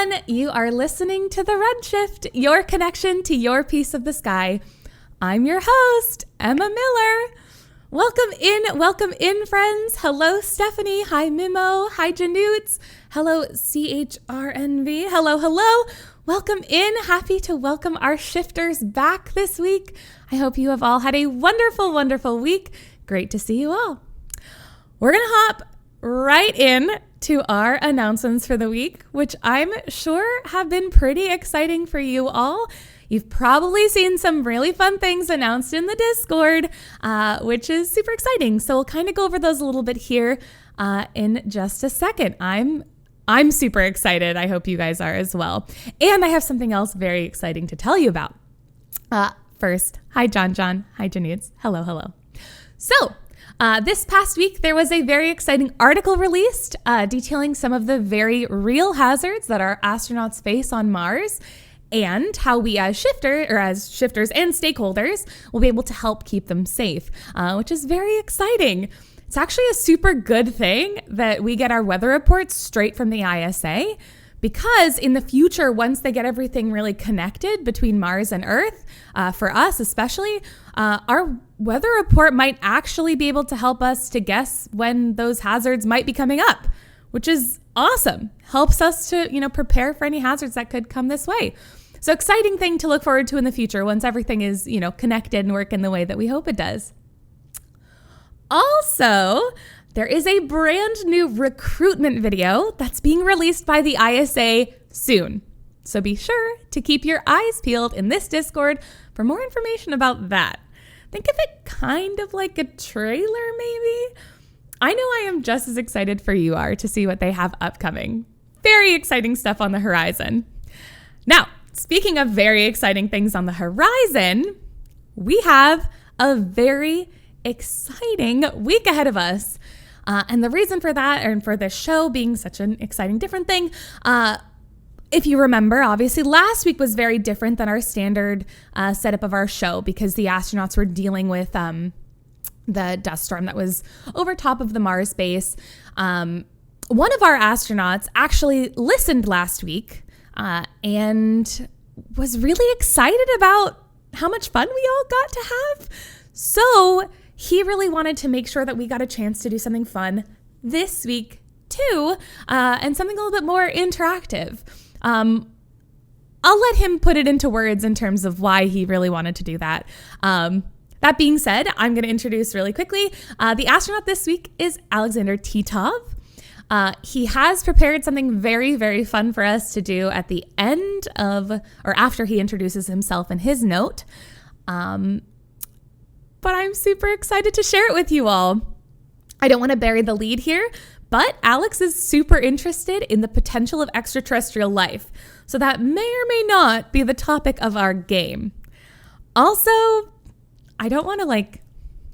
everyone. You are listening to The Redshift, your connection to your piece of the sky. I'm your host, Emma Miller. Welcome in, friends. Hello, Stephanie. Hi, Mimo. Hi, Janoots. Hello, CHRNV. Hello. Welcome in. Happy to welcome our shifters back this week. I hope you have all had a wonderful week. Great to see you all. We're going to hop right in to our announcements for the week, which I'm sure have been pretty exciting for you all. You've probably seen some really fun things announced in the Discord, which is super exciting. So we'll kind of go over those a little bit here in just a second. I'm super excited. I hope you guys are as well. And I have something else very exciting to tell you about. First, hi, John. Hi, Janoots. Hello. So, this past week, there was a very exciting article released detailing some of the very real hazards that our astronauts face on Mars and how we as shifters and stakeholders will be able to help keep them safe, which is very exciting. It's actually a super good thing that we get our weather reports straight from the ISA, because in the future, once they get everything really connected between Mars and Earth, for us especially, our weather report might actually be able to help us to guess when those hazards might be coming up, which is awesome. Helps us to, prepare for any hazards that could come this way. So exciting thing to look forward to in the future once everything is, connected and working the way that we hope it does. Also, there is a brand new recruitment video that's being released by the ISA soon. So be sure to keep your eyes peeled in this Discord for more information about that. Think of it kind of like a trailer, maybe? I know I am just as excited for you are to see what they have upcoming. Very exciting stuff on the horizon. Now, speaking of very exciting things on the horizon, we have a very exciting week ahead of us. And the reason for that, and for this show being such an exciting different thing, if you remember, obviously last week was very different than our standard setup of our show because the astronauts were dealing with the dust storm that was over top of the Mars base. One of our astronauts actually listened last week and was really excited about how much fun we all got to have. So he really wanted to make sure that we got a chance to do something fun this week too, and something a little bit more interactive. I'll let him put it into words in terms of why he really wanted to do that. That being said, I'm going to introduce really quickly. The astronaut this week is Alexander Titov. He has prepared something very, very fun for us to do at the end of, or after he introduces himself in his note. But I'm super excited to share it with you all. I don't want to bury the lead here, but Alex is super interested in the potential of extraterrestrial life. So that may or may not be the topic of our game. Also, I don't want to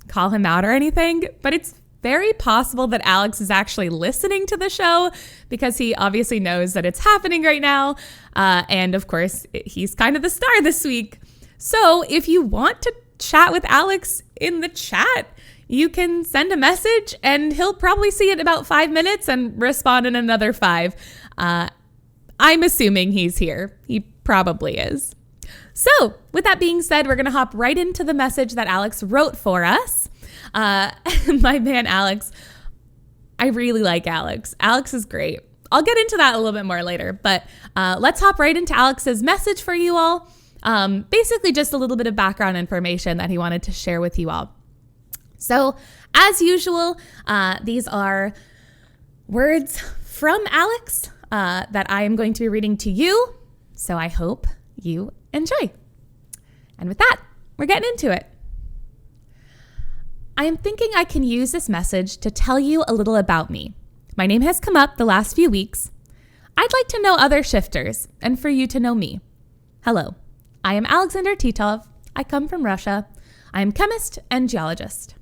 call him out or anything, but it's very possible that Alex is actually listening to the show because he obviously knows that it's happening right now. And of course, he's kind of the star this week. So if you want to chat with Alex in the chat, you can send a message and he'll probably see it in about 5 minutes and respond in another 5. I'm assuming he's here. He probably is. So with that being said, we're going to hop right into the message that Alex wrote for us. My man, Alex, I really like Alex. Alex is great. I'll get into that a little bit more later, but let's hop right into Alex's message for you all. Basically just a little bit of background information that he wanted to share with you all. So as usual, these are words from Alex that I am going to be reading to you. So I hope you enjoy. And with that, we're getting into it. I am thinking I can use this message to tell you a little about me. My name has come up the last few weeks. I'd like to know other shifters and for you to know me. Hello. I am Alexander Titov. I come from Russia. I am chemist and geologist.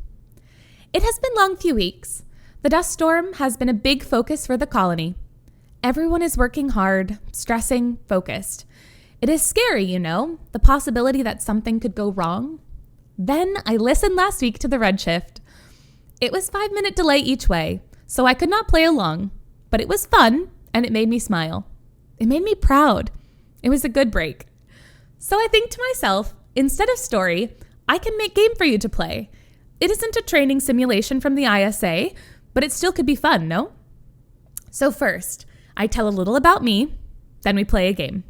It has been long few weeks. The dust storm has been a big focus for the colony. Everyone is working hard, stressing, focused. It is scary, the possibility that something could go wrong. Then I listened last week to the Redshift. It was 5-minute delay each way, so I could not play along, but it was fun and it made me smile. It made me proud. It was a good break. So I think to myself, instead of story, I can make game for you to play. It isn't a training simulation from the ISA, but it still could be fun, no? So first, I tell a little about me, then we play a game.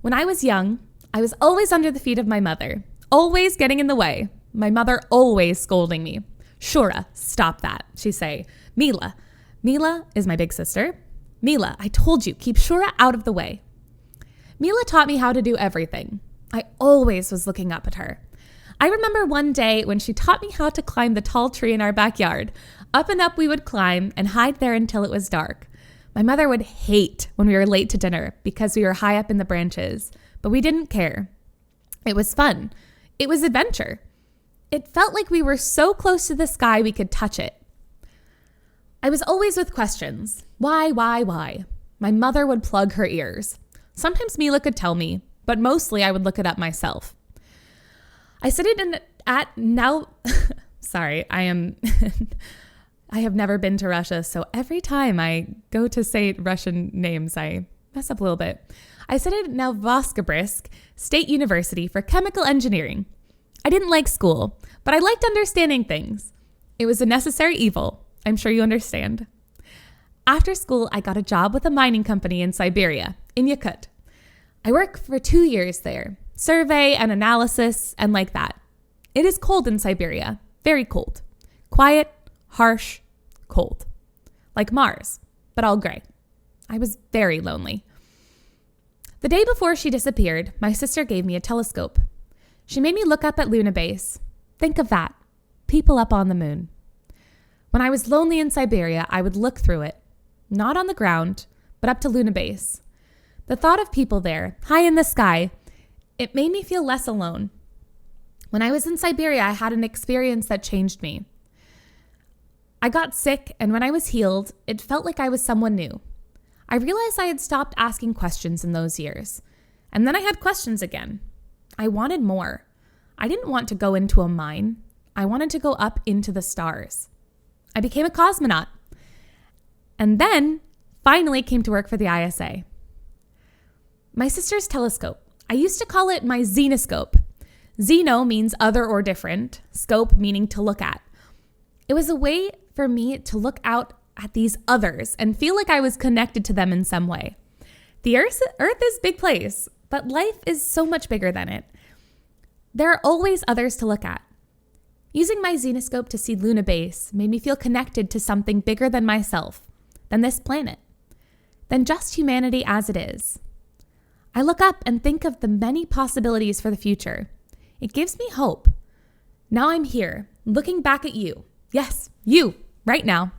When I was young, I was always under the feet of my mother, always getting in the way. My mother always scolding me. Shura, stop that, she'd say. Mila is my big sister. Mila, I told you, keep Shura out of the way. Mila taught me how to do everything. I always was looking up at her. I remember one day when she taught me how to climb the tall tree in our backyard. Up and up we would climb and hide there until it was dark. My mother would hate when we were late to dinner because we were high up in the branches, but we didn't care. It was fun. It was adventure. It felt like we were so close to the sky we could touch it. I was always with questions. Why? My mother would plug her ears. Sometimes Mila could tell me, but mostly I would look it up myself. I studied sorry, I have never been to Russia, so every time I go to say Russian names, I mess up a little bit. I studied at Novosibirsk State University for chemical engineering. I didn't like school, but I liked understanding things. It was a necessary evil. I'm sure you understand. After school, I got a job with a mining company in Siberia, in Yakut. I worked for 2 years there, survey and analysis and like that. It is cold in Siberia, very cold. Quiet, harsh, cold. Like Mars, but all gray. I was very lonely. The day before she disappeared, my sister gave me a telescope. She made me look up at Luna Base. Think of that. People up on the moon. When I was lonely in Siberia, I would look through it. Not on the ground, but up to Luna Base. The thought of people there, high in the sky, it made me feel less alone. When I was in Siberia, I had an experience that changed me. I got sick, and when I was healed, it felt like I was someone new. I realized I had stopped asking questions in those years. And then I had questions again. I wanted more. I didn't want to go into a mine. I wanted to go up into the stars. I became a cosmonaut. And then finally came to work for the ISA. My sister's telescope. I used to call it my Xenoscope. Xeno means other or different, scope meaning to look at. It was a way for me to look out at these others and feel like I was connected to them in some way. The Earth is a big place, but life is so much bigger than it. There are always others to look at. Using my Xenoscope to see Luna Base made me feel connected to something bigger than myself, than this planet, than just humanity as it is. I look up and think of the many possibilities for the future. It gives me hope. Now I'm here, looking back at you. Yes, you, right now.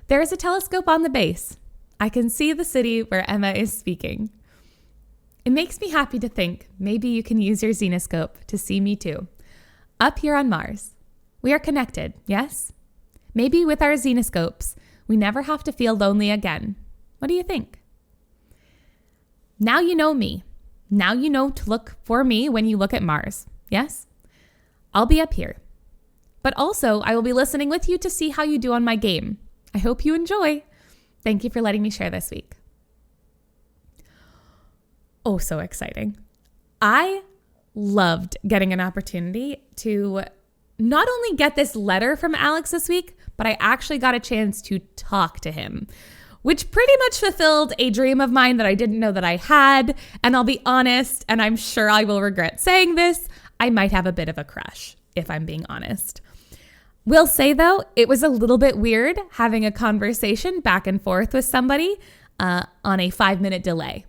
There is a telescope on the base. I can see the city where Emma is speaking. It makes me happy to think maybe you can use your Xenoscope to see me too. Up here on Mars. We are connected, yes? Maybe with our Xenoscopes, we never have to feel lonely again. What do you think? Now you know me. Now you know to look for me when you look at Mars, yes? I'll be up here. But also, I will be listening with you to see how you do on my game. I hope you enjoy. Thank you for letting me share this week. Oh, so exciting. I loved getting an opportunity to not only get this letter from Alex this week, but I actually got a chance to talk to him, which pretty much fulfilled a dream of mine that I didn't know that I had. And I'll be honest, and I'm sure I will regret saying this, I might have a bit of a crush, if I'm being honest. Will say, though, it was a little bit weird having a conversation back and forth with somebody on a 5-minute delay.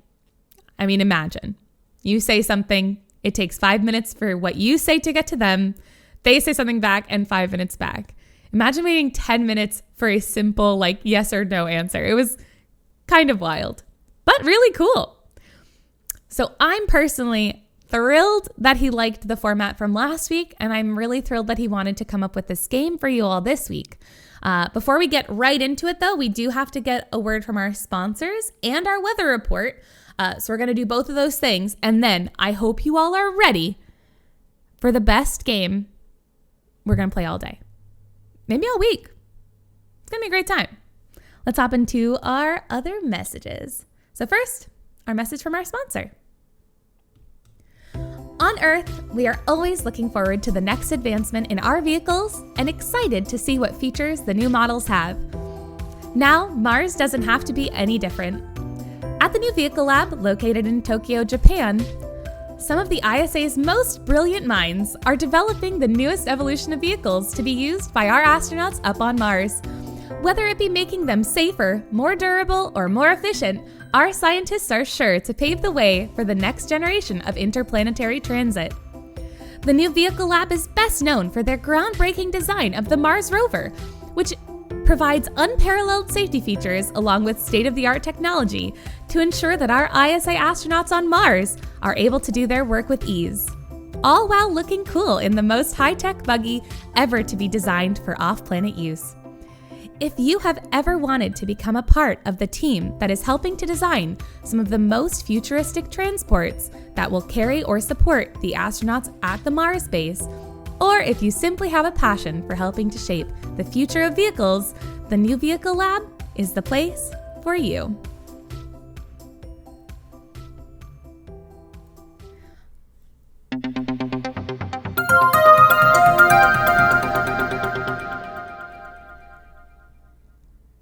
I mean, imagine. You say something, it takes 5 minutes for what you say to get to them. They say something back and 5 minutes back. Imagine waiting 10 minutes for a simple, yes or no answer. It was kind of wild, but really cool. So I'm personally thrilled that he liked the format from last week, and I'm really thrilled that he wanted to come up with this game for you all this week. Before we get right into it, though, we do have to get a word from our sponsors and our weather report. So we're going to do both of those things, and then I hope you all are ready for the best game we're going to play all day. Maybe all week. It's going to be a great time. Let's hop into our other messages. So first, our message from our sponsor. On Earth, we are always looking forward to the next advancement in our vehicles and excited to see what features the new models have. Now, Mars doesn't have to be any different. At the New Vehicle Lab, located in Tokyo, Japan, some of the ISA's most brilliant minds are developing the newest evolution of vehicles to be used by our astronauts up on Mars. Whether it be making them safer, more durable, or more efficient, our scientists are sure to pave the way for the next generation of interplanetary transit. The New Vehicle Lab is best known for their groundbreaking design of the Mars rover, which provides unparalleled safety features along with state-of-the-art technology to ensure that our ISA astronauts on Mars are able to do their work with ease, all while looking cool in the most high-tech buggy ever to be designed for off-planet use. If you have ever wanted to become a part of the team that is helping to design some of the most futuristic transports that will carry or support the astronauts at the Mars base, or if you simply have a passion for helping to shape the future of vehicles, the New Vehicle Lab is the place for you.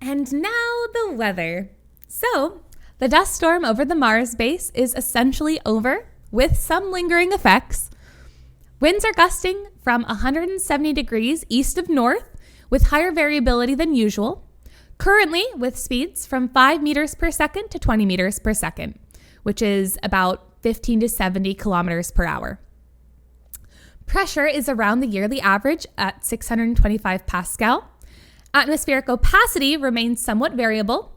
And now the weather. So, the dust storm over the Mars base is essentially over, with some lingering effects. Winds are gusting from 170 degrees east of north, with higher variability than usual, currently with speeds from 5 meters per second to 20 meters per second, which is about 15 to 70 kilometers per hour. Pressure is around the yearly average at 625 Pascal. Atmospheric opacity remains somewhat variable.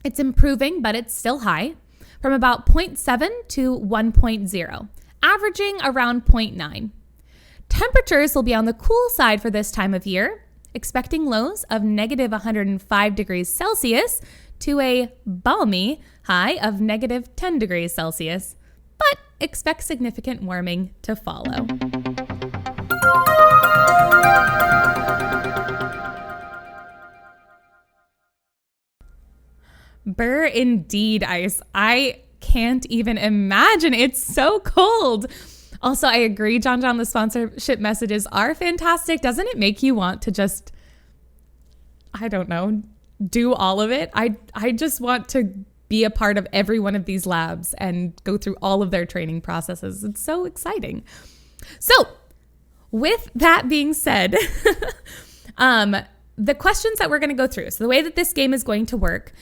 It's improving, but it's still high, from about 0.7 to 1.0, averaging around 0.9. Temperatures will be on the cool side for this time of year, expecting lows of negative 105 degrees Celsius to a balmy high of negative 10 degrees Celsius, but expect significant warming to follow. Brr, indeed, ice. I can't even imagine. It's so cold. Also, I agree, John, the sponsorship messages are fantastic. Doesn't it make you want to just, I don't know, do all of it? I just want to be a part of every one of these labs and go through all of their training processes. It's so exciting. So, with that being said, the questions that we're going to go through. So the way that this game is going to work,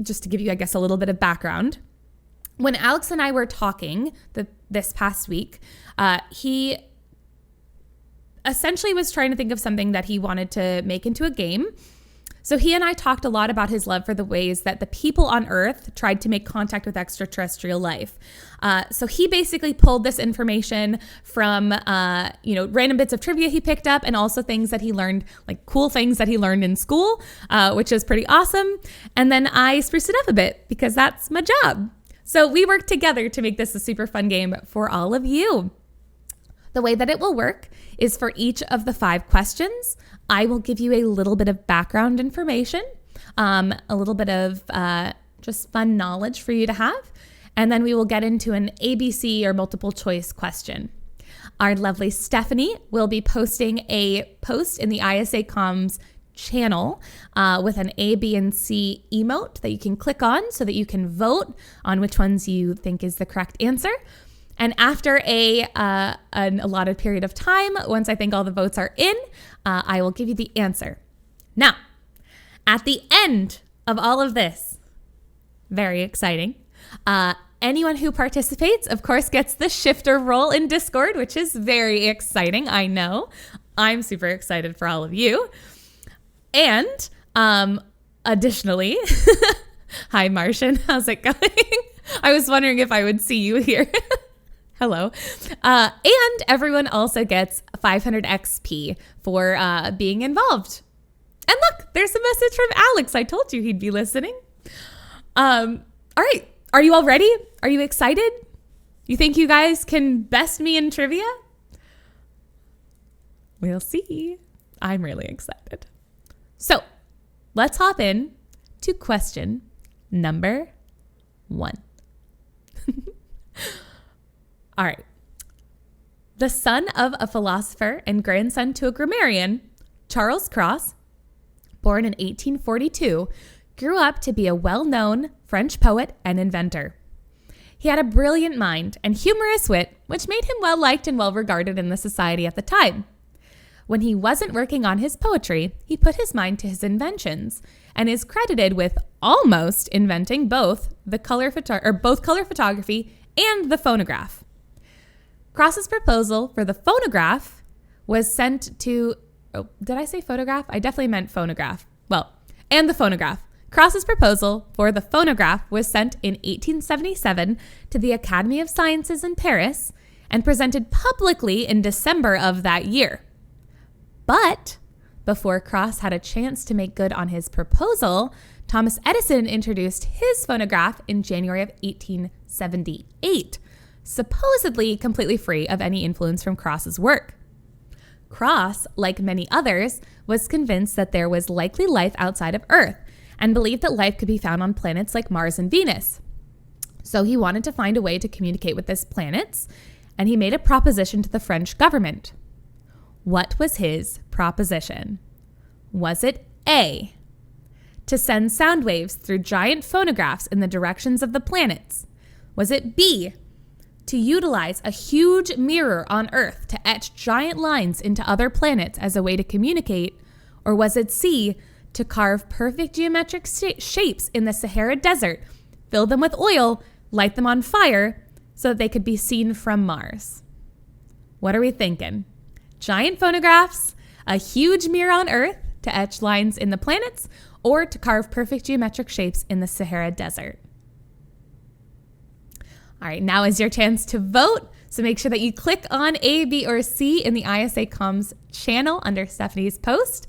just to give you, I guess, a little bit of background. When Alex and I were talking this past week, he essentially was trying to think of something that he wanted to make into a game. So he and I talked a lot about his love for the ways that the people on Earth tried to make contact with extraterrestrial life. So he basically pulled this information from, random bits of trivia he picked up and also things that he learned, like cool things that he learned in school, which is pretty awesome. And then I spruced it up a bit because that's my job. So we worked together to make this a super fun game for all of you. The way that it will work is for each of the 5 questions, I will give you a little bit of background information, a little bit of just fun knowledge for you to have, and then we will get into an ABC or multiple choice question. Our lovely Stephanie will be posting a post in the ISA Comms channel with an A, B, and C emote that you can click on so that you can vote on which ones you think is the correct answer. And after an allotted period of time, once I think all the votes are in, I will give you the answer. Now, at the end of all of this, very exciting, anyone who participates, of course, gets the shifter role in Discord, which is very exciting. I know. I'm super excited for all of you. And additionally, hi, Martian. How's it going? I was wondering if I would see you here. Hello. And everyone also gets 500 XP for being involved. And look, there's a message from Alex. I told you he'd be listening. All right. Are you all ready? Are you excited? You think you guys can best me in trivia? We'll see. I'm really excited. So let's hop in to question number 1. All right. The son of a philosopher and grandson to a grammarian, Charles Cross, born in 1842, grew up to be a well-known French poet and inventor. He had a brilliant mind and humorous wit, which made him well-liked and well-regarded in the society at the time. When he wasn't working on his poetry, he put his mind to his inventions and is credited with almost inventing both color photography and the phonograph. Cross's proposal for the phonograph was sent to, did I say photograph? I definitely meant phonograph. And the phonograph. Cross's proposal for the phonograph was sent in 1877 to the Academy of Sciences in Paris and presented publicly in December of that year. But before Cross had a chance to make good on his proposal, Thomas Edison introduced his phonograph in January of 1878, supposedly completely free of any influence from Cross's work. Cross, like many others, was convinced that there was likely life outside of Earth and believed that life could be found on planets like Mars and Venus. So he wanted to find a way to communicate with these planets, and he made a proposition to the French government. What was his proposition? Was it A, to send sound waves through giant phonographs in the directions of the planets? Was it B, to utilize a huge mirror on Earth to etch giant lines into other planets as a way to communicate? Or was it C, to carve perfect geometric shapes in the Sahara Desert, fill them with oil, light them on fire, so that they could be seen from Mars? What are we thinking? Giant phonographs, a huge mirror on Earth to etch lines in the planets, or to carve perfect geometric shapes in the Sahara Desert? All right, now is your chance to vote. So make sure that you click on A, B, or C in the ISA Comms channel under Stephanie's post.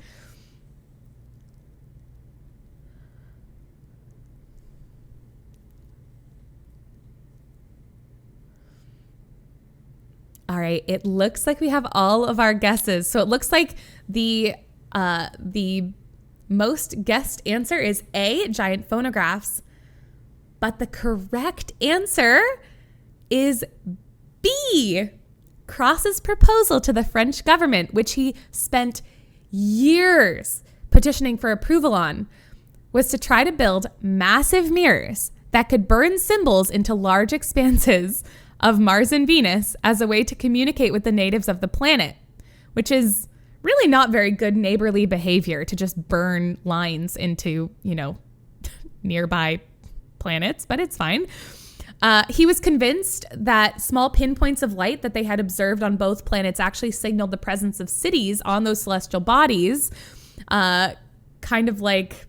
All right, it looks like we have all of our guesses. So it looks like the most guessed answer is A, giant phonographs. But the correct answer is B, Cross's proposal to the French government, which he spent years petitioning for approval on, was to try to build massive mirrors that could burn symbols into large expanses of Mars and Venus as a way to communicate with the natives of the planet, which is really not very good neighborly behavior to just burn lines into, nearby planets, but it's fine. He was convinced that small pinpoints of light that they had observed on both planets actually signaled the presence of cities on those celestial bodies, kind of like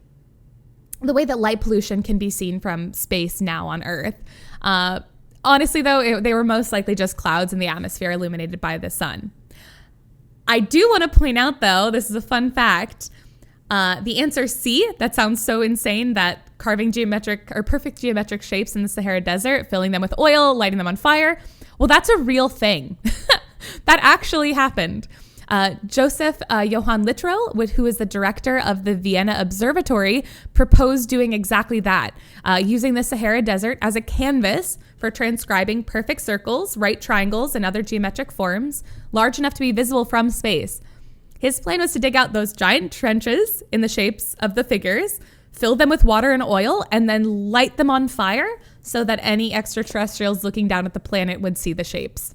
the way that light pollution can be seen from space now on Earth. Honestly, though, they were most likely just clouds in the atmosphere illuminated by the sun. I do want to point out, though, this is a fun fact, the answer C, that sounds so insane, that carving perfect geometric shapes in the Sahara Desert, filling them with oil, lighting them on fire. Well, that's a real thing. That actually happened. Joseph Johann Littrow, who is the director of the Vienna Observatory, proposed doing exactly that, using the Sahara Desert as a canvas for transcribing perfect circles, right triangles, and other geometric forms large enough to be visible from space. His plan was to dig out those giant trenches in the shapes of the figures, fill them with water and oil, and then light them on fire so that any extraterrestrials looking down at the planet would see the shapes.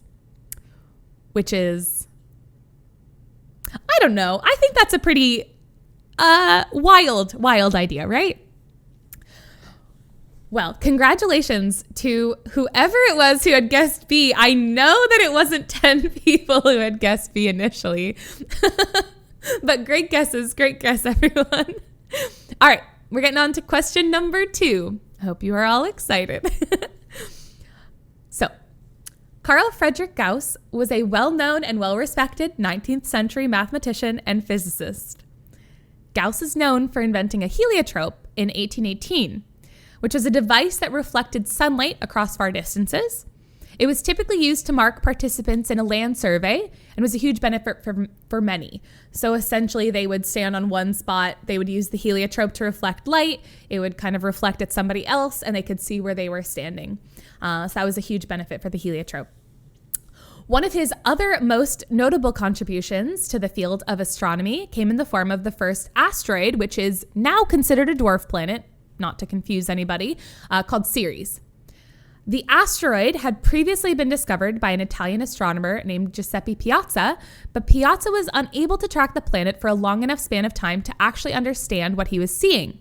Which is, I don't know. I think that's a pretty wild idea, right? Well, congratulations to whoever it was who had guessed B. I know that it wasn't 10 people who had guessed B initially. But great guesses. Great guess, everyone. All right, we're getting on to question number 2. I hope you are all excited. So, Carl Frederick Gauss was a well-known and well-respected 19th century mathematician and physicist. Gauss is known for inventing a heliotrope in 1818, which was a device that reflected sunlight across far distances. It was typically used to mark participants in a land survey and was a huge benefit for many. So essentially they would stand on one spot, they would use the heliotrope to reflect light, it would kind of reflect at somebody else, and they could see where they were standing. So that was a huge benefit for the heliotrope. One of his other most notable contributions to the field of astronomy came in the form of the first asteroid, which is now considered a dwarf planet, not to confuse anybody, called Ceres. The asteroid had previously been discovered by an Italian astronomer named Giuseppe Piazza, but Piazza was unable to track the planet for a long enough span of time to actually understand what he was seeing.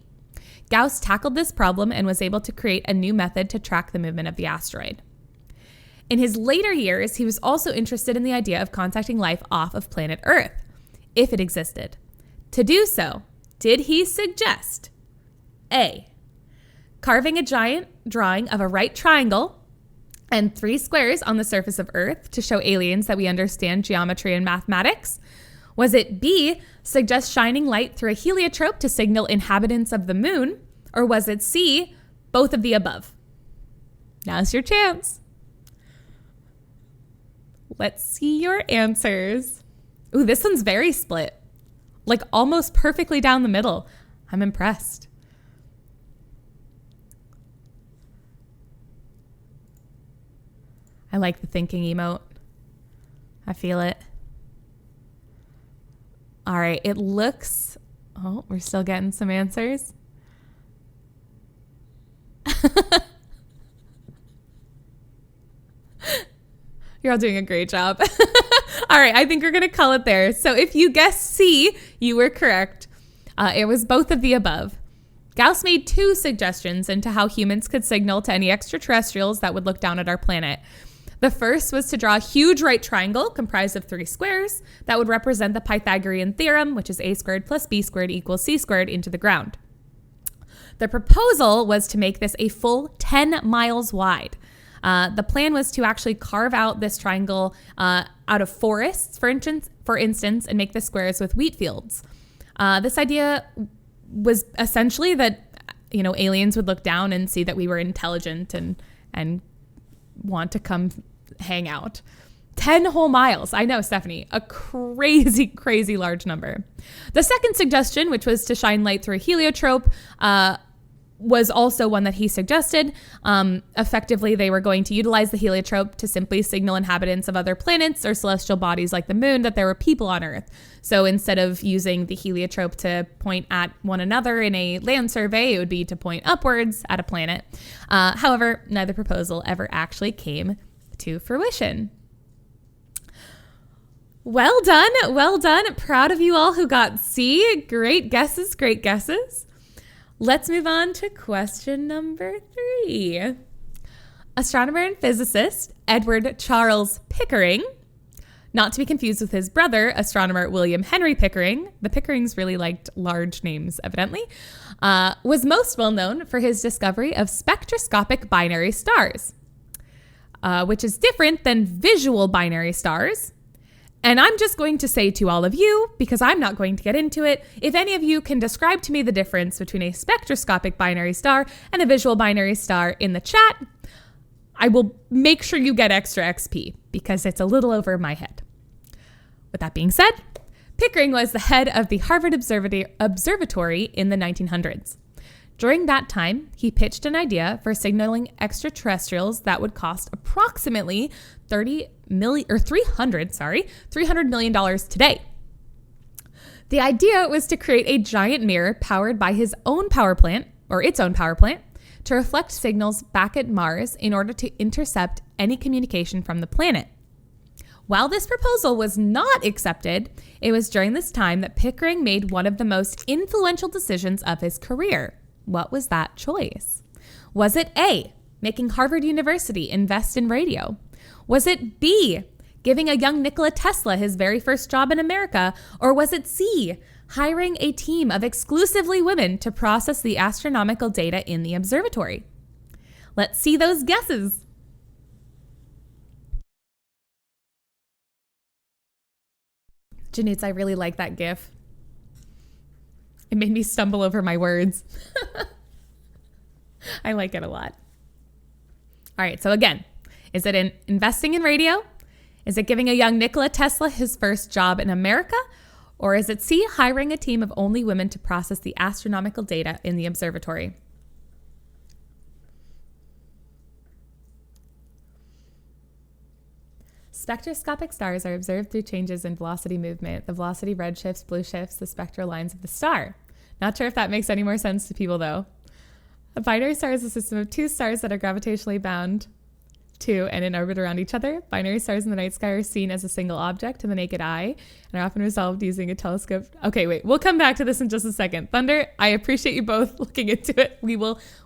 Gauss tackled this problem and was able to create a new method to track the movement of the asteroid. In his later years, he was also interested in the idea of contacting life off of planet Earth, if it existed. To do so, did he suggest A, carving a giant drawing of a right triangle and 3 squares on the surface of Earth to show aliens that we understand geometry and mathematics? Was it B, suggest shining light through a heliotrope to signal inhabitants of the moon? Or was it C, both of the above? Now's your chance. Let's see your answers. Ooh, this one's very split. Like almost perfectly down the middle. I'm impressed. I like the thinking emote. I feel it. All right, it looks... Oh, we're still getting some answers. You're all doing a great job. All right, I think we're going to call it there. So if you guessed C, you were correct. It was both of the above. Gauss made 2 suggestions into how humans could signal to any extraterrestrials that would look down at our planet. The first was to draw a huge right triangle comprised of 3 squares that would represent the Pythagorean theorem, which is a squared plus b squared equals c squared, into the ground. The proposal was to make this a full 10 miles wide. The plan was to actually carve out this triangle out of forests, for instance, and make the squares with wheat fields. This idea was essentially that, aliens would look down and see that we were intelligent and want to come hang out. 10 whole miles. I know, Stephanie, a crazy, crazy large number. The second suggestion, which was to shine light through a heliotrope, was also one that he suggested. Effectively, they were going to utilize the heliotrope to simply signal inhabitants of other planets or celestial bodies like the moon that there were people on Earth. So instead of using the heliotrope to point at one another in a land survey, it would be to point upwards at a planet. However, neither proposal ever actually came to fruition. Well done, well done. Proud of you all who got C. Great guesses, great guesses. Let's move on to question number 3. Astronomer and physicist Edward Charles Pickering, not to be confused with his brother, astronomer William Henry Pickering, the Pickerings really liked large names evidently, was most well known for his discovery of spectroscopic binary stars, which is different than visual binary stars. And I'm just going to say to all of you, because I'm not going to get into it, if any of you can describe to me the difference between a spectroscopic binary star and a visual binary star in the chat, I will make sure you get extra XP because it's a little over my head. With that being said, Pickering was the head of the Harvard Observatory in the 1900s. During that time, he pitched an idea for signaling extraterrestrials that would cost approximately $300 million today. The idea was to create a giant mirror powered by its own power plant, to reflect signals back at Mars in order to intercept any communication from the planet. While this proposal was not accepted, it was during this time that Pickering made one of the most influential decisions of his career. What was that choice? Was it A, making Harvard University invest in radio? Was it B, giving a young Nikola Tesla his very first job in America? Or was it C, hiring a team of exclusively women to process the astronomical data in the observatory? Let's see those guesses. Janitz, I really like that GIF. It made me stumble over my words. I like it a lot. All right, so again, Is it in investing in radio? Is it giving a young Nikola Tesla his first job in America? Or is it C, hiring a team of only women to process the astronomical data in the observatory? Spectroscopic stars are observed through changes in velocity movement. The velocity redshifts, blue shifts the spectral lines of the star. Not sure if that makes any more sense to people, though. A binary star is a system of two stars that are gravitationally bound to and in orbit around each other. Binary stars in the night sky are seen as a single object to the naked eye and are often resolved using a telescope. Okay, wait, we'll come back to this in just a second. Thunder, I appreciate you both looking into it.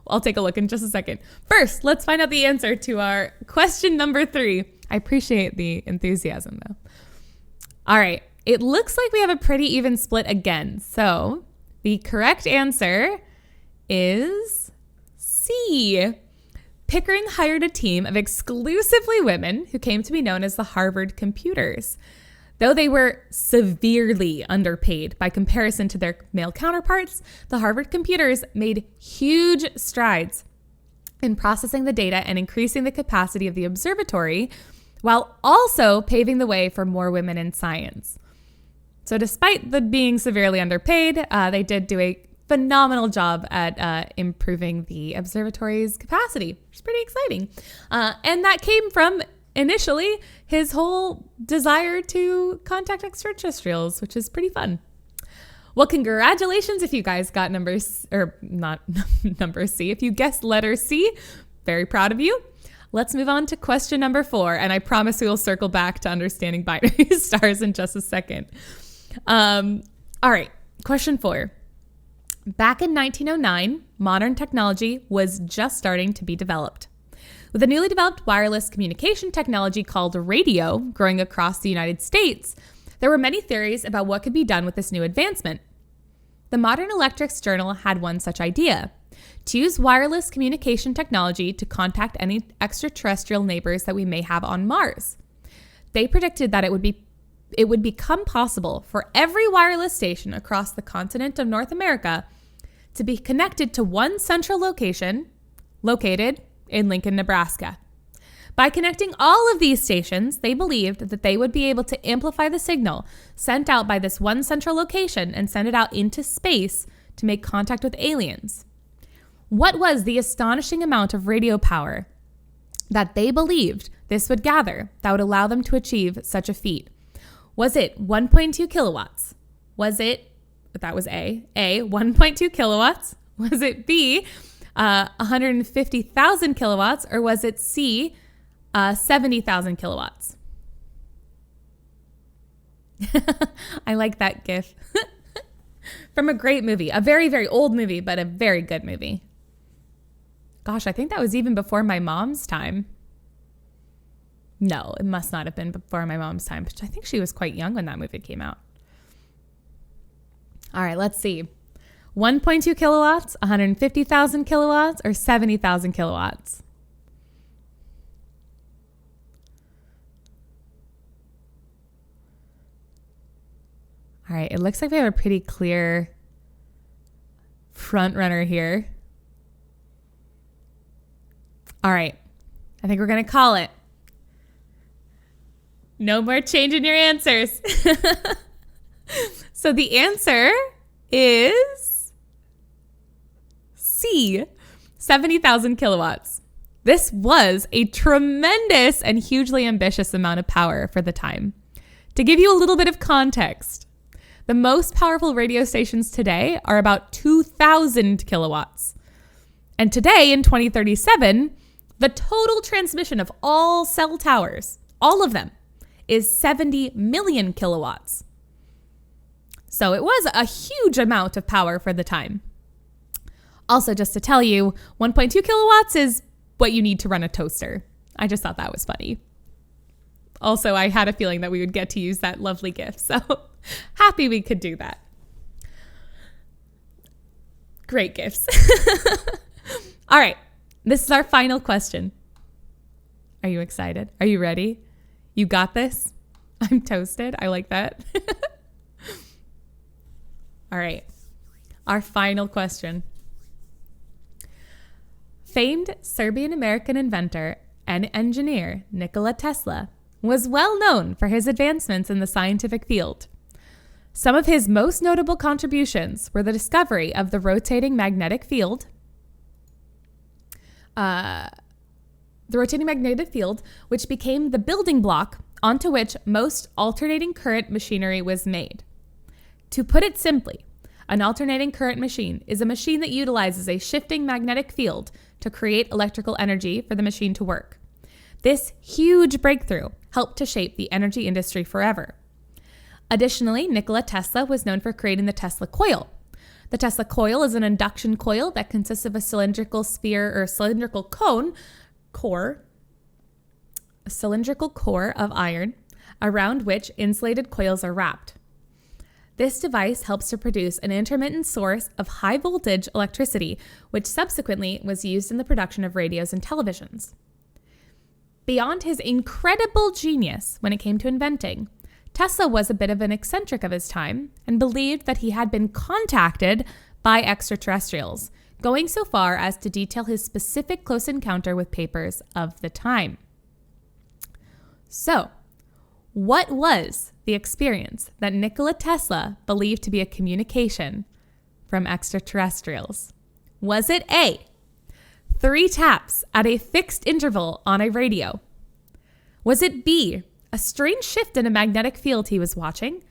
I'll take a look in just a second. First, let's find out the answer to our question number 3. I appreciate the enthusiasm, though. All right, it looks like we have a pretty even split again. So the correct answer is C. Pickering hired a team of exclusively women who came to be known as the Harvard Computers. Though they were severely underpaid by comparison to their male counterparts, the Harvard Computers made huge strides in processing the data and increasing the capacity of the observatory, while also paving the way for more women in science. So despite being severely underpaid, they did do a phenomenal job at improving the observatory's capacity, which is pretty exciting. And that came from, initially, his whole desire to contact extraterrestrials, which is pretty fun. Well, congratulations if you guys got not number C. If you guessed letter C, very proud of you. Let's move on to question number 4, and I promise we will circle back to understanding binary stars in just a second. All right, question 4. Back in 1909, modern technology was just starting to be developed. With a newly developed wireless communication technology called radio growing across the United States, there were many theories about what could be done with this new advancement. The Modern Electrics Journal had one such idea: to use wireless communication technology to contact any extraterrestrial neighbors that we may have on Mars. They predicted that it would become possible for every wireless station across the continent of North America to be connected to one central location located in Lincoln, Nebraska. By connecting all of these stations, they believed that they would be able to amplify the signal sent out by this one central location and send it out into space to make contact with aliens. What was the astonishing amount of radio power that they believed this would gather that would allow them to achieve such a feat? Was it 1.2 kilowatts? Was it, that was A, 1.2 kilowatts? Was it B, 150,000 kilowatts? Or was it C, 70,000 kilowatts? I like that gif. From a great movie, a very, very old movie, but a very good movie. Gosh, I think that was even before my mom's time. No, it must not have been before my mom's time, but I think she was quite young when that movie came out. All right, let's see. 1.2 kilowatts, 150,000 kilowatts, or 70,000 kilowatts? All right, it looks like we have a pretty clear front runner here. All right, I think we're going to call it. No more changing your answers. So the answer is C, 70,000 kilowatts. This was a tremendous and hugely ambitious amount of power for the time. To give you a little bit of context, the most powerful radio stations today are about 2,000 kilowatts. And today, in 2037, the total transmission of all cell towers, all of them, is 70 million kilowatts. So it was a huge amount of power for the time. Also, just to tell you, 1.2 kilowatts is what you need to run a toaster. I just thought that was funny. Also, I had a feeling that we would get to use that lovely gift, so happy we could do that. Great gifts. All right, this is our final question. Are you excited? Are you ready? You got this? I'm toasted. I like that. All right, our final question. Famed Serbian-American inventor and engineer Nikola Tesla was well known for his advancements in the scientific field. Some of his most notable contributions were the discovery of the rotating magnetic field, which became the building block onto which most alternating current machinery was made. To put it simply, an alternating current machine is a machine that utilizes a shifting magnetic field to create electrical energy for the machine to work. This huge breakthrough helped to shape the energy industry forever. Additionally, Nikola Tesla was known for creating the Tesla Coil. The Tesla Coil is an induction coil that consists of a cylindrical core of iron around which insulated coils are wrapped. This device helps to produce an intermittent source of high voltage electricity, which subsequently was used in the production of radios and televisions. Beyond his incredible genius when it came to inventing, Tesla was a bit of an eccentric of his time and believed that he had been contacted by extraterrestrials, going so far as to detail his specific close encounter with papers of the time. So, what was the experience that Nikola Tesla believed to be a communication from extraterrestrials? Was it A, 3 taps at a fixed interval on a radio? Was it B, a strange shift in a magnetic field he was watching?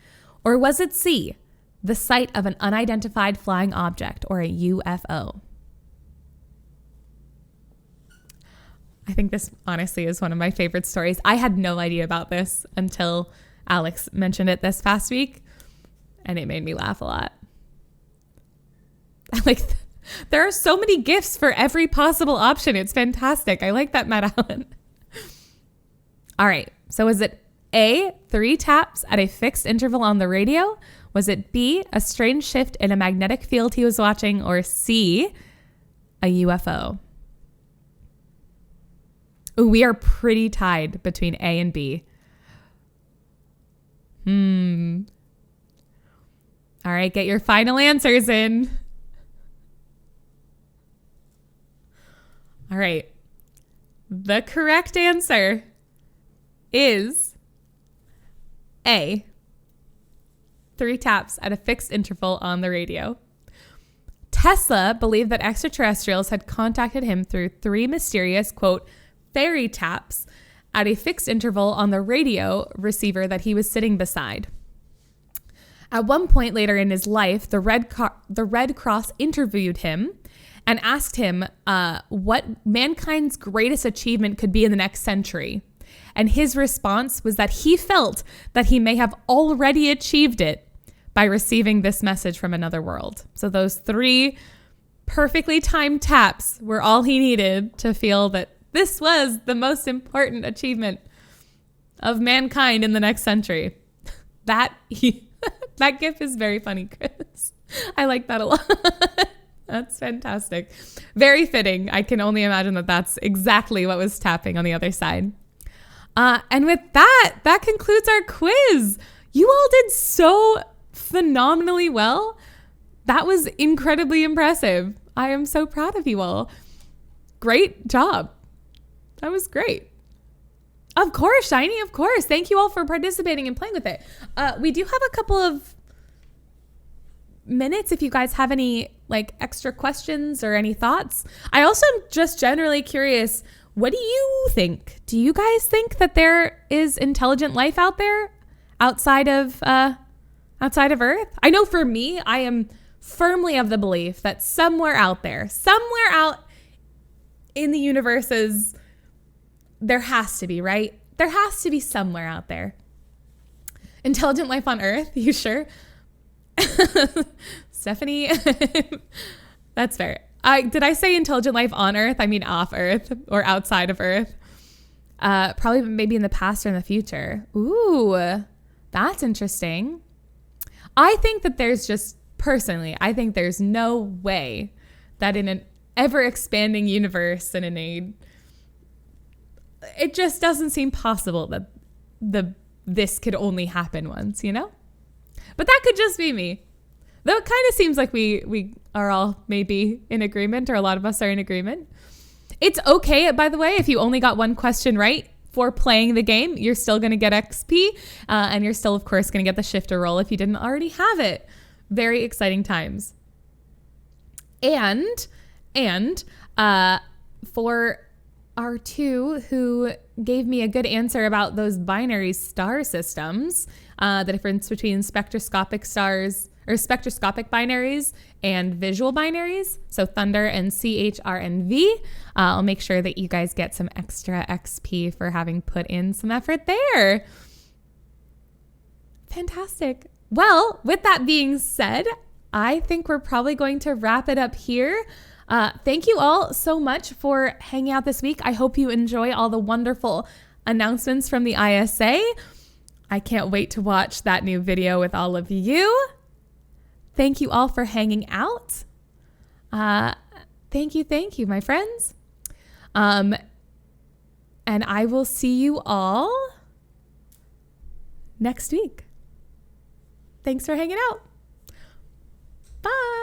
Or was it C, the sight of an unidentified flying object, or a UFO? I think this honestly is one of my favorite stories. I had no idea about this until Alex mentioned it this past week, and it made me laugh a lot. There are so many gifts for every possible option. It's fantastic. I like that, Matt Allen. All right. So was it A, 3 taps at a fixed interval on the radio? Was it B, a strange shift in a magnetic field he was watching? Or C, a UFO? Ooh, we are pretty tied between A and B. All right, get your final answers in. All right. The correct answer is A, 3 taps at a fixed interval on the radio. Tesla believed that extraterrestrials had contacted him through 3 mysterious, quote, fairy taps at a fixed interval on the radio receiver that he was sitting beside. At one point later in his life, the Red Cross interviewed him and asked him what mankind's greatest achievement could be in the next century. And his response was that he felt that he may have already achieved it by receiving this message from another world. So those 3 perfectly timed taps were all he needed to feel that this was the most important achievement of mankind in the next century. That gif is very funny, Chris. I like that a lot. That's fantastic. Very fitting. I can only imagine that that's exactly what was tapping on the other side. And with that concludes our quiz. You all did so phenomenally well. That was incredibly impressive. I am so proud of you all. Great job. That was great. Of course, Shiny, of course. Thank you all for participating and playing with it. We do have a couple of minutes if you guys have any extra questions or any thoughts. I also am just generally curious, what do you think? Do you guys think that there is intelligent life out there outside of Earth? I know for me, I am firmly of the belief that somewhere out there, somewhere out in the universe there has to be, right? There has to be somewhere out there. Intelligent life on Earth? You sure? Stephanie, that's fair. Did I say intelligent life on Earth? I mean off Earth or outside of Earth. Probably maybe in the past or in the future. Ooh, that's interesting. I think that I think there's no way that in an ever-expanding universe and it just doesn't seem possible that this could only happen once, you know? But that could just be me. Though it kind of seems like we are all maybe in agreement, or a lot of us are in agreement. It's okay, by the way, if you only got one question right for playing the game. You're still going to get XP, and you're still, of course, going to get the shifter roll if you didn't already have it. Very exciting times. And for R2, who gave me a good answer about those binary star systems, the difference between spectroscopic stars or spectroscopic binaries and visual binaries, so Thunder and CHR and V. I'll make sure that you guys get some extra XP for having put in some effort there. Fantastic. Well, with that being said, I think we're probably going to wrap it up here. Thank you all so much for hanging out this week. I hope you enjoy all the wonderful announcements from the ISA. I can't wait to watch that new video with all of you. Thank you all for hanging out. Thank you, my friends. And I will see you all next week. Thanks for hanging out. Bye.